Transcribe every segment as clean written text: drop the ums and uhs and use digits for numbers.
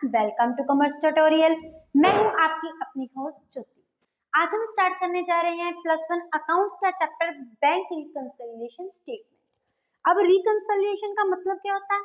Welcome to commerce tutorial. मैं हूं आपकी अपनी होस्ट ज्योति। आज हम स्टार्ट करने जा रहे हैं +1 अकाउंट्स का चैप्टर बैंक रिकंसिलिएशन स्टेटमेंट। अब रिकंसिलिएशन का मतलब क्या होता है?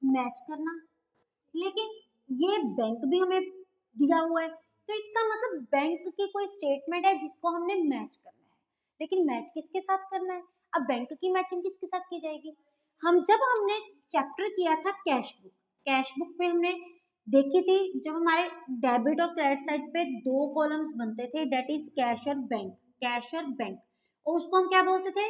मैच करना। लेकिन ये बैंक भी हमें दिया हुआ है, तो इसका मतलब बैंक की कोई स्टेटमेंट है जिसको हमने मैच करना है। लेकिन मैच किसके साथ करना है? अब बैंक की मैचिंग किसके साथ की जाएगी? जब हमने चैप्टर किया था कैश बुक में हमने देखी थी, जब हमारे डेबिट और क्रेडिट साइड पे दो कॉलम्स बनते थे, डेट इज कैश और बैंक, और उसको हम क्या बोलते थे?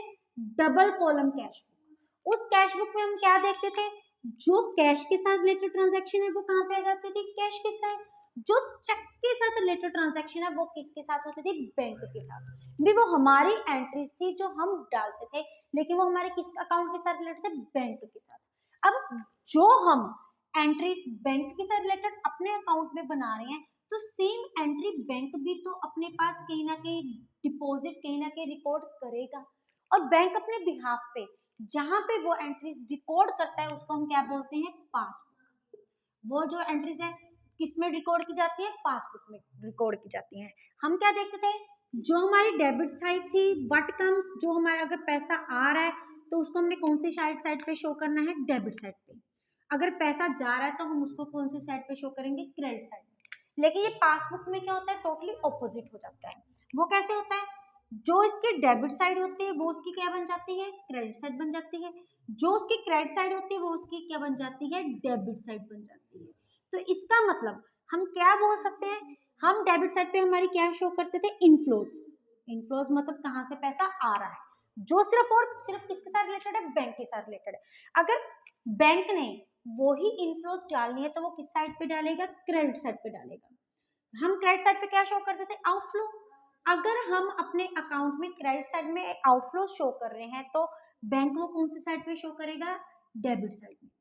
Double column cash book. उस कैश बुक में हम क्या देखते थे? जो कैश के साथ रिलेटेड ट्रांजैक्शन है वो कहाँ पे आ जाती थी? कैश के साथ। जो चेक के साथ रिलेटेड ट्रांजैक्शन है वो किसके साथ होती थी? बैंक के साथ। भी वो हमारी एंट्रीज थी जो हम डालते थे, लेकिन वो हमारे किस अकाउंट के साथ रिलेटेड थे? बैंक के साथ। अब जो हम एंट्रीज बैंक के साथ रिलेटेड अपने अकाउंट में बना रहे हैं, तो सेम एंट्री बैंक भी तो अपने पास कहीं ना कहीं डिपॉजिट कहीं ना कहीं रिकॉर्ड करेगा। और बैंक अपने बिहाफ पे जहां पे वो एंट्रीज रिकॉर्ड करता है उसको हम क्या बोलते हैं? पासबुक। वो जो एंट्रीज है किस में रिकॉर्ड की जाती है? पासबुक में रिकॉर्ड की जाती है। हम क्या देखते थे? जो हमारी डेबिट साइड थी, व्हाट कम्स, जो हमारा अगर पैसा आ रहा है तो उसको हमने कौन सी साइड पे शो करना है? डेबिट साइड पे। अगर पैसा जा रहा है तो हम उसको कौन सी साइड पे शो करेंगे? क्रेडिट साइड पे। लेकिन ये पासबुक में क्या होता है? टोटली ऑपोजिट हो जाता है। वो कैसे होता है? जो इसकी डेबिट साइड होती है वो उसकी क्या बन जाती है? क्रेडिट साइड बन जाती है। जो उसकी क्रेडिट साइड होती है वो उसकी क्या बन जाती है? डेबिट साइड बन जाती है। तो इसका मतलब हम क्या बोल सकते हैं? हम डेबिट साइड पे हमारी क्या शो करते थे? इनफ्लोज। इनफ्लोज मतलब कहाँ से पैसा आ रहा है, जो सिर्फ और सिर्फ किसके साथ रिलेटेड है? बैंक के साथ रिलेटेड है। अगर बैंक ने वो ही इनफ्लोज डालनी है तो वो किस साइड पे डालेगा? क्रेडिट साइड पे डालेगा। हम क्रेडिट साइड पे क्या शो करते थे? आउटफ्लो। अगर हम अपने अकाउंट में क्रेडिट साइड में आउटफ्लो शो कर रहे हैं तो बैंक वो कौन सी साइड पे शो करेगा? डेबिट साइड में।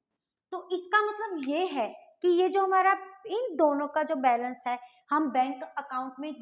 तो इसका मतलब ये है कि ये जो हमारा इन दोनों का जो बैलेंस है, हम बैंक अकाउंट में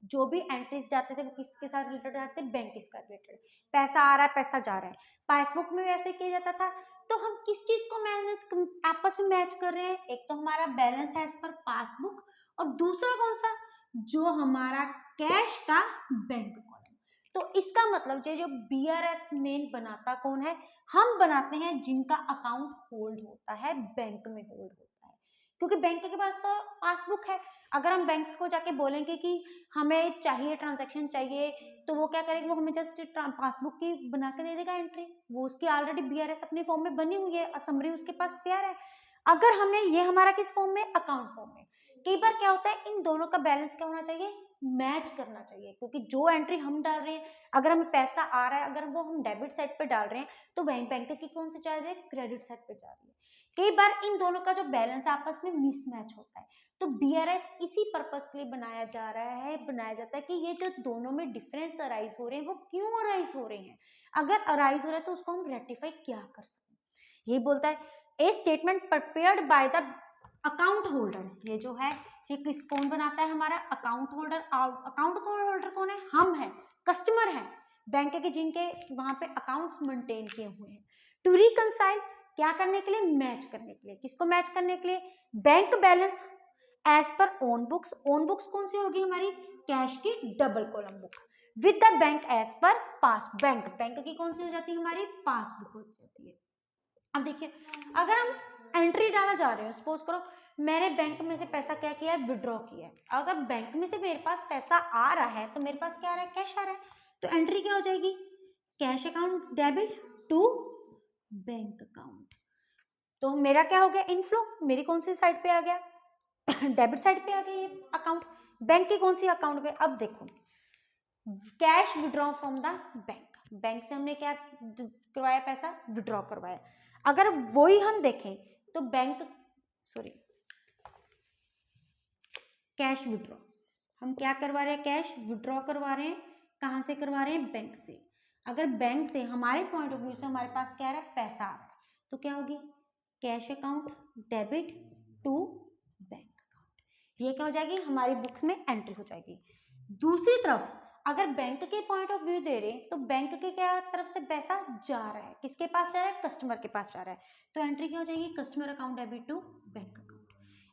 जो भी एंट्रीज जाते थे वो किसके साथ रिलेटेड जाते थे? बैंक के साथ रिलेटेड। पैसा आ रहा है, पैसा जा रहा है। पासबुक में वैसे किया जाता था। तो हम किस चीज को मैनेज आपस में मैच कर रहे हैं? एक तो हमारा बैलेंस है एज पर पासबुक, और दूसरा कौन सा? जो हमारा कैश का बैंक कॉलम। तो इसका मतलब ये जो BRS मेन बनाता कौन है? हम बनाते हैं जिनका अकाउंट होल्ड होता है, बैंक में होल्ड होता है। क्योंकि बैंक के पास तो पासबुक है। अगर हम बैंक को जाके बोलेंगे कि हमें चाहिए, ट्रांजैक्शन चाहिए, तो वो क्या करेगा? वो हमें जस्ट पासबुक की बना के दे देगा एंट्री। वो उसकी ऑलरेडी BRS अपने फॉर्म में बनी हुई है, समरी उसके पास तैयार है। अगर हमने ये हमारा किस फॉर्म में? अकाउंट फॉर्म में। कई बार क्या होता है, इन दोनों का बैलेंस क्या होना चाहिए? मैच करना चाहिए। क्योंकि जो एंट्री हम डाल रहे हैं, अगर हमें पैसा आ रहा है, अगर वो हम डेबिट साइड पे डाल रहे हैं, तो बैंक की कौन सी जा रही है? क्रेडिट साइड पे जा रही है। कई बार इन दोनों का जो बैलेंस आपस में मिसमैच होता है। तो BRS इसी पर्पस के लिए बनाया जाता है कि ये जो दोनों में डिफरेंस अराइज हो रहे हैं वो क्यों अराइज हो रहे हैं। अगर अराइज हो रहा है तो उसको हम रेक्टिफाई क्या कर सकते हैं। ये बोलता है ए statement prepared by the account holder. ये जो है, ये किस कौन बनाता है? हमारा अकाउंट होल्डर। अकाउंट होल्डर कौन है? हम है, कस्टमर है बैंक के, जिनके वहां पे अकाउंट्स मेंटेन किए हुए हैं। टू रिकंसाइल, क्या करने के लिए? मैच करने के लिए। किसको मैच करने के लिए? Bank balance as per own books. Own books कौन सी होगी? हमारी कैश की double column book. With the bank as per pass bank की कौन सी हो जाती है? हमारी पासबुक हो जाती है। अब देखिए, अगर हम एंट्री डाला जा रहे हो, सपोज करो मैंने बैंक में से पैसा क्या किया है? विड्रॉ किया है। अगर बैंक में से मेरे पास पैसा आ रहा है तो मेरे पास क्या आ रहा है? कैश आ रहा है। तो एंट्री क्या हो जाएगी? Cash account debit to bank account. तो मेरा क्या हो गया? इनफ्लो। मेरी कौन सी साइड पे आ गया? डेबिट साइड पे आ गया ये अकाउंट। बैंक की कौन सी अकाउंट पे? अब देखो, cash withdraw from the bank से हमने क्या करवाया? पैसा विड्रॉ करवाया। अगर वही हम देखें तो कैश विड्रॉ हम क्या करवा रहे हैं? कैश विड्रॉ करवा रहे हैं। कहां से करवा रहे हैं? बैंक से। अगर बैंक से हमारे पॉइंट ऑफ व्यू से हमारे पास क्या आ रहा है? पैसा आ रहा है, तो क्या होगी? Cash account debit to bank account. ये क्या हो जाएगी? हमारी बुक्स में एंट्री हो जाएगी। दूसरी तरफ अगर बैंक के पॉइंट ऑफ व्यू दे रहे हैं तो बैंक के क्या तरफ से पैसा जा रहा है? किसके पास जा रहा है? कस्टमर के पास जा रहा है। तो एंट्री क्या हो जाएगी? Customer account debit to bank account.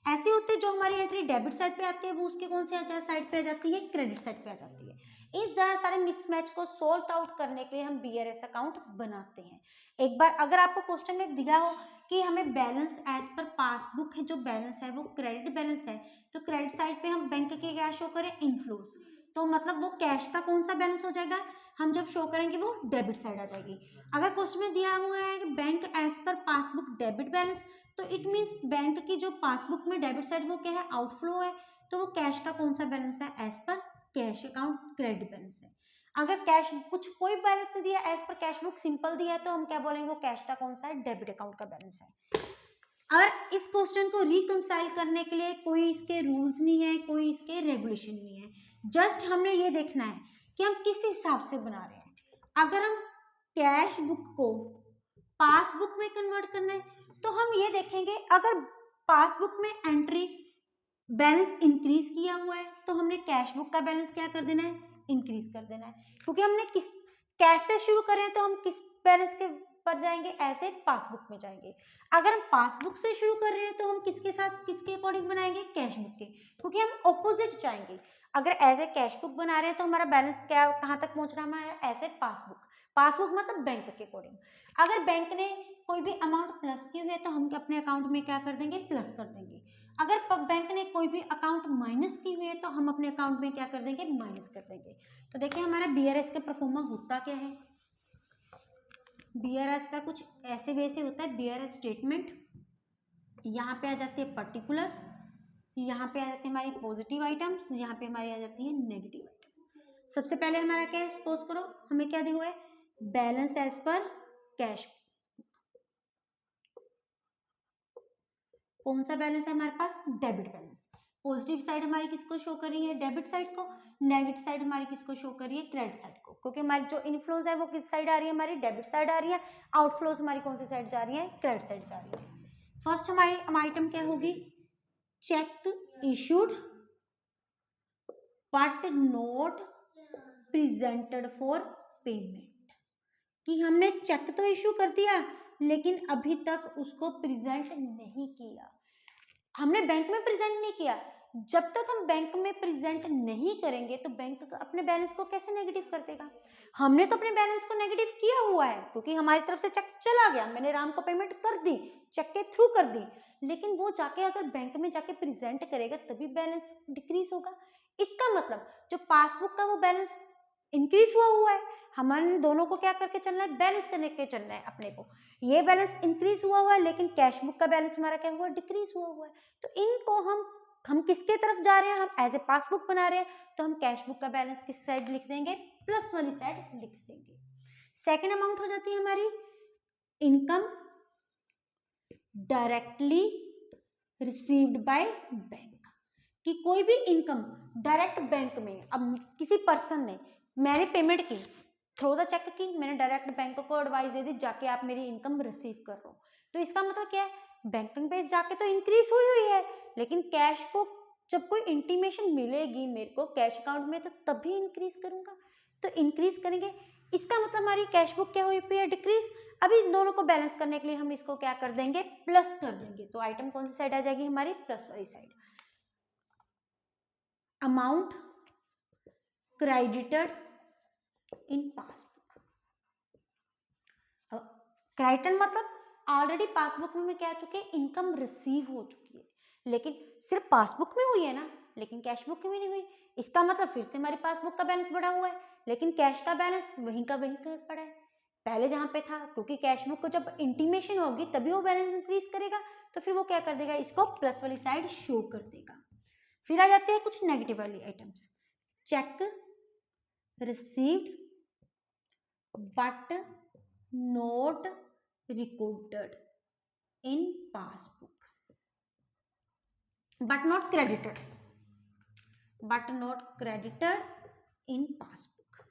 ऐसे होते हमारी एंट्री डेबिट साइड पे आती है वो उसके कौन से साइड पे आ जाती है, क्रेडिट साइड पे आ जाती है। इस तरह सारे मिसमैच को सोल्व आउट करने के लिए हम BRS अकाउंट बनाते हैं। एक बार अगर आपको क्वेश्चन में दिया हो कि हमें बैलेंस एज पर पासबुक है, जो बैलेंस है वो क्रेडिट बैलेंस है, तो क्रेडिट साइड पे हम बैंक के क्या शो करें, इनफ्लोस, तो मतलब वो कैश का कौन सा बैलेंस हो जाएगा, हम जब शो करेंगे वो डेबिट साइड आ जाएगी। अगर क्वेश्चन में दिया हुआ है कि bank as per passbook debit balance, तो इट मीन्स बैंक की जो पासबुक में डेबिट साइड वो क्या है, आउटफ्लो है, तो वो कैश का कौन सा बैलेंस है, as per cash account credit balance है। अगर कैश कुछ कोई बैलेंस नहीं दिया, as per cash book simple दिया है, तो हम क्या बोलेंगे, वो कैश का कौन सा है, डेबिट अकाउंट का बैलेंस है। और इस क्वेश्चन को रिकंसाइल करने के लिए कोई इसके रूल्स नहीं है, कोई इसके रेगुलेशन नहीं है, जस्ट हमने ये देखना है कि हम किस हिसाब से बना रहे हैं। अगर हम कैश बुक को पासबुक में कन्वर्ट करना है, तो हम ये देखेंगे अगर पासबुक में एंट्री बैलेंस इंक्रीज किया हुआ है, तो हमने कैश बुक का बैलेंस क्या कर देना है, इंक्रीज कर देना है, क्योंकि हमने किस कैसे शुरू करें, तो हम किस बैलेंस के पर जाएंगे, ऐसे पासबुक में जाएंगे। अगर हम पासबुक से शुरू कर रहे हैं, तो हम किसके साथ किसके अकॉर्डिंग बनाएंगे, कैश बुक के, क्योंकि हम ऑपोजिट जाएंगे। अगर ऐसे कैश बुक बना रहे हैं, तो हमारा बैलेंस क्या कहाँ तक पहुंच रहा है, हमारा ऐसे पासबुक, पासबुक मतलब बैंक के अकॉर्डिंग। अगर बैंक ने कोई भी अमाउंट प्लस की हुई है, तो हम अपने अकाउंट में क्या कर देंगे, प्लस कर देंगे। अगर बैंक ने कोई भी अकाउंट माइनस की हुई है, तो हम अपने अकाउंट में क्या कर देंगे, माइनस कर देंगे। तो देखिए हमारा BRS का परफॉर्मा होता क्या है, BRS का कुछ ऐसे वैसे होता है। BRS स्टेटमेंट, यहाँ पे आ जाती है पर्टिकुलर्स, यहाँ पे आ जाती है हमारी पॉजिटिव आइटम्स, यहाँ पे हमारी आ जाती है नेगेटिव आइटम। सबसे पहले हमारा क्या है, सपोज करो हमें क्या दिया हुआ है, बैलेंस एज पर कैश, कौन सा बैलेंस है हमारे पास, डेबिट बैलेंस। पॉजिटिव साइड हमारी किसको शो कर रही है, डेबिट साइड को, नेगेटिव साइड हमारी किसको शो कर रही है, क्रेडिट साइड को, क्योंकि हमारी जो इनफ्लोज है वो किस साइड आ रही है, हमारी डेबिट साइड आ रही है, आउटफ्लोज हमारी कौन सी साइड जा रही है, क्रेडिट साइड जा रही है। फर्स्ट हमारी आइटम क्या होगी, check issued but not presented for payment, कि हमने चेक तो इशू कर दिया लेकिन अभी तक उसको प्रेजेंट नहीं किया, हमने बैंक में प्रेजेंट नहीं किया। जब तक हम बैंक में प्रेजेंट नहीं करेंगे, तो बैंक अपने बैलेंस को कैसे नेगेटिव कर देगा। हमने तो अपने बैलेंस को नेगेटिव किया हुआ है, क्योंकि हमारी तरफ से चेक चला गया, मैंने राम को पेमेंट कर दी, चेक के थ्रू कर दी, लेकिन वो जाके अगर बैंक में जाके प्रेजेंट करेगा तभी बैलेंस डिक्रीज होगा। इसका मतलब जो पासबुक का वो बैलेंस इंक्रीज हुआ है, हमारे दोनों को क्या करके चलना है, बैलेंस करने के चलना है अपने को। ये बैलेंस इंक्रीज हुआ है, लेकिन कैश बुक का बैलेंस हमारा क्या हुआ, डिक्रीज हुआ है। तो इनको हम किसके तरफ जा रहे हैं, हम एज ए पासबुक बना रहे हैं, तो हम कैश बुक का बैलेंस किस साइड लिख देंगे, प्लस वाली साइड लिख देंगे। सेकेंड अमाउंट हो जाती है हमारी income directly received by bank, कि कोई भी इनकम डायरेक्ट बैंक में, अब किसी पर्सन ने, मैंने पेमेंट की थ्रू द चेक की, मैंने डायरेक्ट बैंक को एडवाइस दे दी जाके आप मेरी इनकम रिसीव कर लो, तो इसका मतलब क्या है, बैंकिंग बेस जाके तो इंक्रीज हुई है, लेकिन कैश को जब कोई इंटीमेशन मिलेगी मेरे को कैश अकाउंट में, तो तभी इंक्रीज करूंगा, तो इंक्रीज करेंगे, इसका मतलब हमारी कैश बुक क्या हुई है, डिक्रीज। अभी इन दोनों को बैलेंस करने के लिए हम इसको क्या कर देंगे, प्लस कर देंगे, तो आइटम कौन सी साइड आ जाएगी, हमारी प्लस वाली side. Amount credited in passbook, credited मतलब ऑलरेडी पासबुक में क्या आ चुके हैं, इनकम रिसीव हो चुकी है, लेकिन सिर्फ पासबुक में हुई है ना, लेकिन कैश बुक में नहीं हुई, इसका मतलब फिर से हमारी पासबुक का बैलेंस बढ़ा हुआ है, लेकिन कैश का बैलेंस वहीं का वहीं कर पड़ा है पहले जहां पे था, क्योंकि कैश बुक को जब इंटीमेशन होगी तभी वो बैलेंस इंक्रीज करेगा, तो फिर वो क्या कर देगा, इसको प्लस वाली साइड शो कर देगा। फिर आ जाते हैं कुछ नेगेटिव वाली items, check received but note recorded in passbook, but not credited in passbook,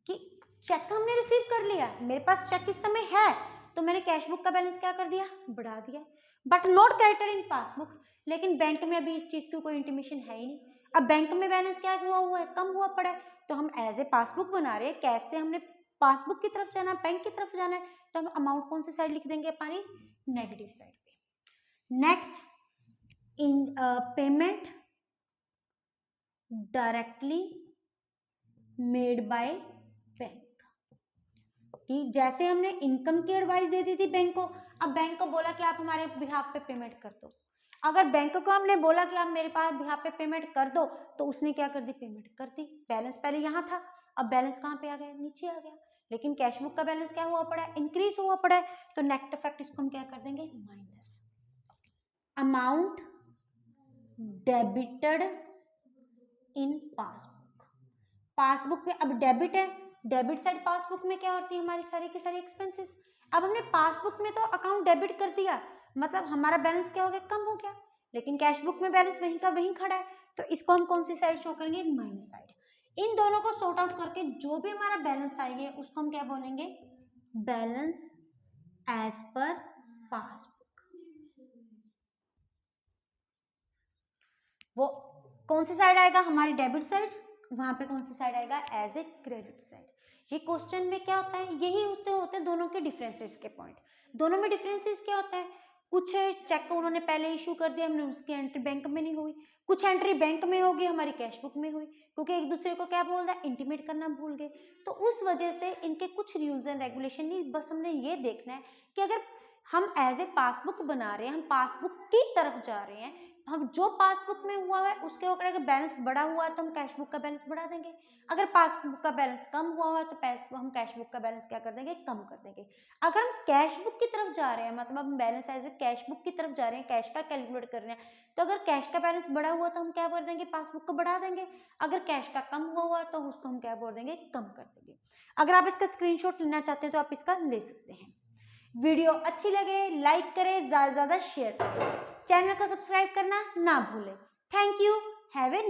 कि चेक हमने रिसीव कर लिया, मेरे पास चेक इस समय है, तो मैंने कैश बुक का बैलेंस क्या कर दिया, बढ़ा दिया, but not credited in passbook, लेकिन बैंक में अभी इस चीज की कोई इंटीमेशन है ही नहीं, अब बैंक में बैलेंस क्या हुआ है, कम हुआ पड़ा है, तो हम एज ए पासबुक बना रहे हैं, कैश से हमने पासबुक की तरफ जाना, बैंक की तरफ जाना है, तो हम अमाउंट कौन सी साइड लिख देंगे, हमारी नेगेटिव साइड पे। Next in payment directly made by bank, कि जैसे हमने इनकम की एडवाइस दे दी थी बैंक को, अब बैंक को बोला कि आप हमारे बिहाफ पे पेमेंट कर दो। अगर बैंक को हमने बोला कि आप मेरे पास बिहाफ पे पेमेंट कर दो, तो उसने क्या कर दी, पेमेंट कर दी। बैलेंस पहले यहाँ था, अब बैलेंस कहाँ पे आ गया, नीचे आ गया। लेकिन कैश बुक का बैलेंस क्या हुआ पड़ा है, इंक्रीज हुआ पड़ा है, तो नेट इफेक्ट इसको हम क्या कर देंगे, minus. Amount debited in passbook, passbook में अब डेबिट है, डेबिट साइड पासबुक में क्या होती है, हमारी सारी की सारी एक्सपेंसेस। अब हमने पासबुक में तो अकाउंट डेबिट कर दिया, मतलब हमारा बैलेंस क्या हो गया, कम हो गया, लेकिन कैश बुक में बैलेंस वहीं का वहीं खड़ा है, तो इसको हम कौन सी साइड शो करेंगे, माइनस साइड। इन दोनों को सॉर्ट आउट करके जो भी हमारा बैलेंस आएगा उसको हम क्या बोलेंगे, बैलेंस एज पर पासबुक। वो कौन सी साइड आएगा, हमारी डेबिट साइड, वहां पे कौन सी साइड आएगा, एज ए क्रेडिट साइड। ये क्वेश्चन में क्या होता है, यही होते हैं दोनों के डिफरेंसेस के पॉइंट। दोनों में डिफरेंसेस क्या होता है, कुछ चेक को उन्होंने पहले इशू कर दिया, हमने उसकी एंट्री बैंक में नहीं हुई, कुछ एंट्री बैंक में होगी, हमारी कैश बुक में हुई, क्योंकि एक दूसरे को क्या बोल रहा है, इंटीमेट करना भूल गए। तो उस वजह से इनके कुछ रूल्स एंड रेगुलेशन नहीं, बस हमने ये देखना है कि अगर हम एज ए पासबुक बना रहे हैं, हम पासबुक की तरफ जा रहे हैं, हम जो पासबुक में हुआ है उसके ऊपर अगर बैलेंस बढ़ा हुआ है तो हम कैश बुक का बैलेंस बढ़ा देंगे, अगर पासबुक का बैलेंस कम हुआ है तो हम कैश बुक का बैलेंस क्या कर देंगे, कम कर देंगे। अगर हम कैश बुक की तरफ जा रहे हैं, मतलब हम balance as a cash book की तरफ जा रहे हैं, कैश का कैलकुलेट कर रहे हैं, तो अगर कैश का बैलेंस बढ़ा हुआ तो हम क्या कर देंगे, पासबुक को बढ़ा देंगे, अगर कैश का कम हुआ तो उसको हम क्या बोल देंगे, कम कर देंगे। अगर आप इसका स्क्रीनशॉट लेना चाहते हैं तो आप इसका ले सकते हैं। वीडियो अच्छी लगे लाइक करें, ज्यादा से ज्यादा शेयर करें, चैनल को सब्सक्राइब करना ना भूलें। Thank you, have a